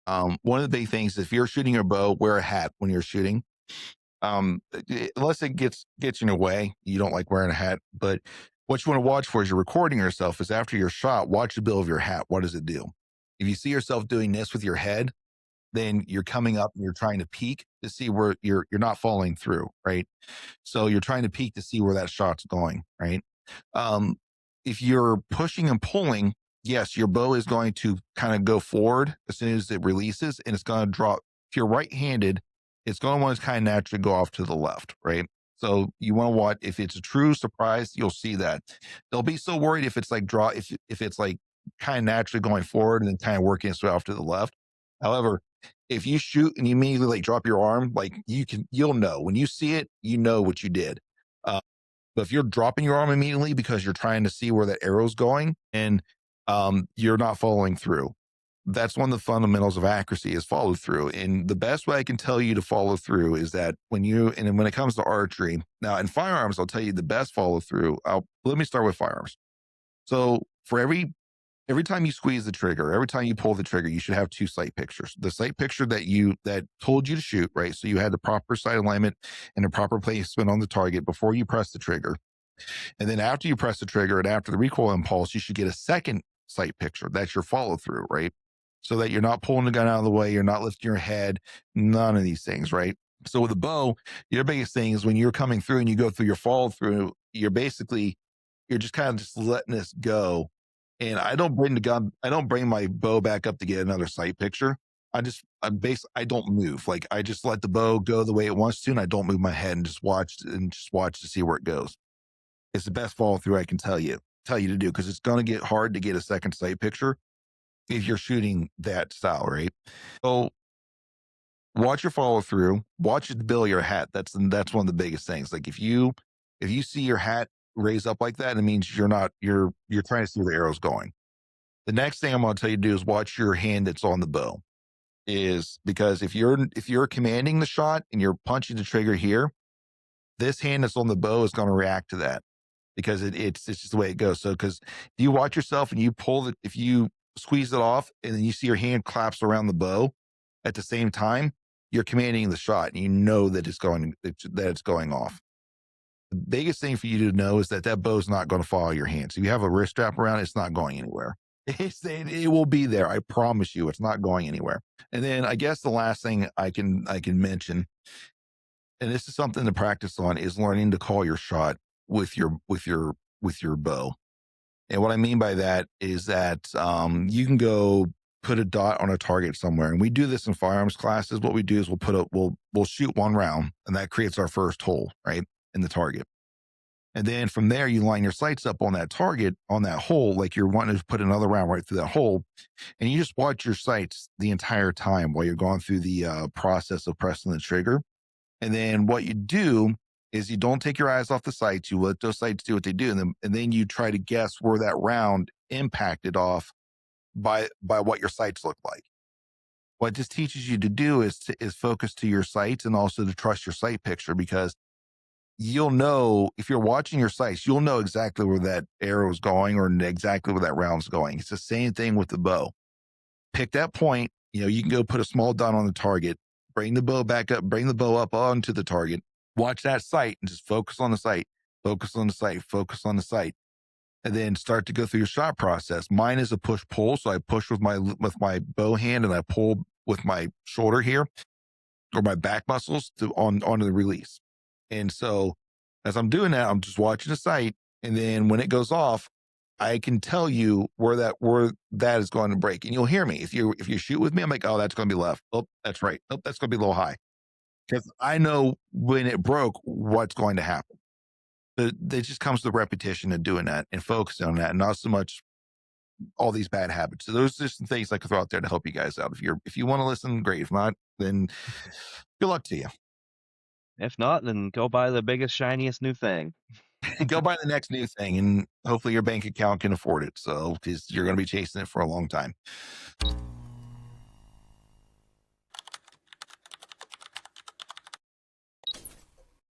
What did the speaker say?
One of the big things, if you're shooting your bow, wear a hat when you're shooting. Unless it gets in your way, you don't like wearing a hat. But what you want to watch for as you're recording yourself is after your shot, watch the bill of your hat. What does it do? If you see yourself doing this with your head, then you're coming up and you're trying to peek to see where you're not falling through, right? So you're trying to peek to see where that shot's going, right? Um, if you're pushing and pulling, yes, your bow is going to kind of go forward as soon as it releases, and it's going to drop. If you're right-handed, it's going to want to kind of naturally go off to the left, right? So you want to watch. If it's a true surprise, you'll see that. They'll be so worried if it's like draw if it's like kind of naturally going forward and then kind of working its way off to the left. However, if you shoot and you immediately like drop your arm, like you'll know when you see it, you know what you did. Uh, but if you're dropping your arm immediately because you're trying to see where that arrow's going and you're not following through, that's one of the fundamentals of accuracy is follow through. And the best way I can tell you to follow through is that when it comes to archery, now in firearms, I'll tell you the best follow through. Let me start with firearms. So for every time you squeeze the trigger, every time you pull the trigger, you should have two sight pictures. The sight picture that told you to shoot, right? So you had the proper sight alignment and the proper placement on the target before you press the trigger. And then after you press the trigger and after the recoil impulse, you should get a second sight picture. That's your follow through, right? So that you're not pulling the gun out of the way, you're not lifting your head, none of these things, right? So with a bow, your biggest thing is when you're coming through and you go through your follow through, you're just kind of just letting this go. And I don't bring my bow back up to get another sight picture. I don't move. Like I just let the bow go the way it wants to, and I don't move my head and just watch to see where it goes. It's the best follow through I can tell you to do because it's going to get hard to get a second sight picture if you're shooting that style, right? So watch your follow through, watch the bill of your hat. That's one of the biggest things. Like if you see your hat raise up like that, it means you're trying to see where the arrow's going. The next thing I'm going to tell you to do is watch your hand that's on the bow. Is because if you're commanding the shot and you're punching the trigger here, this hand that's on the bow is going to react to that because it's just the way it goes. So because if you watch yourself and you pull it, if you squeeze it off and then you see your hand collapse around the bow at the same time, you're commanding the shot and you know that it's going off. The biggest thing for you to know is that bow is not going to follow your hand. So if you have a wrist strap around, it's not going anywhere. It will be there. I promise you, it's not going anywhere. And then I guess the last thing I can mention, and this is something to practice on, is learning to call your shot with your bow. And what I mean by that is that you can go put a dot on a target somewhere, and we do this in firearms classes. What we do is we'll shoot one round, and that creates our first hole, right, in the target. And then from there, you line your sights up on that target, on that hole, like you're wanting to put another round right through that hole. And you just watch your sights the entire time while you're going through the process of pressing the trigger. And then what you do is you don't take your eyes off the sights. You let those sights do what they do. And then you try to guess where that round impacted off by what your sights look like. What this teaches you to do is focus to your sights and also to trust your sight picture because you'll know if you're watching your sights, you'll know exactly where that arrow is going or exactly where that round's going. It's the same thing with the bow. Pick that point. You can go put a small dot on the target, bring the bow back up, bring the bow up onto the target, watch that sight and just focus on the sight, focus on the sight, focus on the sight. And then start to go through your shot process. Mine is a push pull. So I push with my bow hand and I pull with my shoulder here or my back muscles onto the release. And so as I'm doing that, I'm just watching the sight. And then when it goes off, I can tell you where that is going to break. And you'll hear me. If you shoot with me, I'm like, oh, that's going to be left. Oh, that's right. Oh, that's going to be a little high. Because I know when it broke, what's going to happen. It just comes to the repetition of doing that and focusing on that, and not so much all these bad habits. So those are just some things I could throw out there to help you guys out. If you want to listen, great. If not, then good luck to you. If not, then go buy the biggest, shiniest new thing. Go buy the next new thing, and hopefully your bank account can afford it. So because you're going to be chasing it for a long time.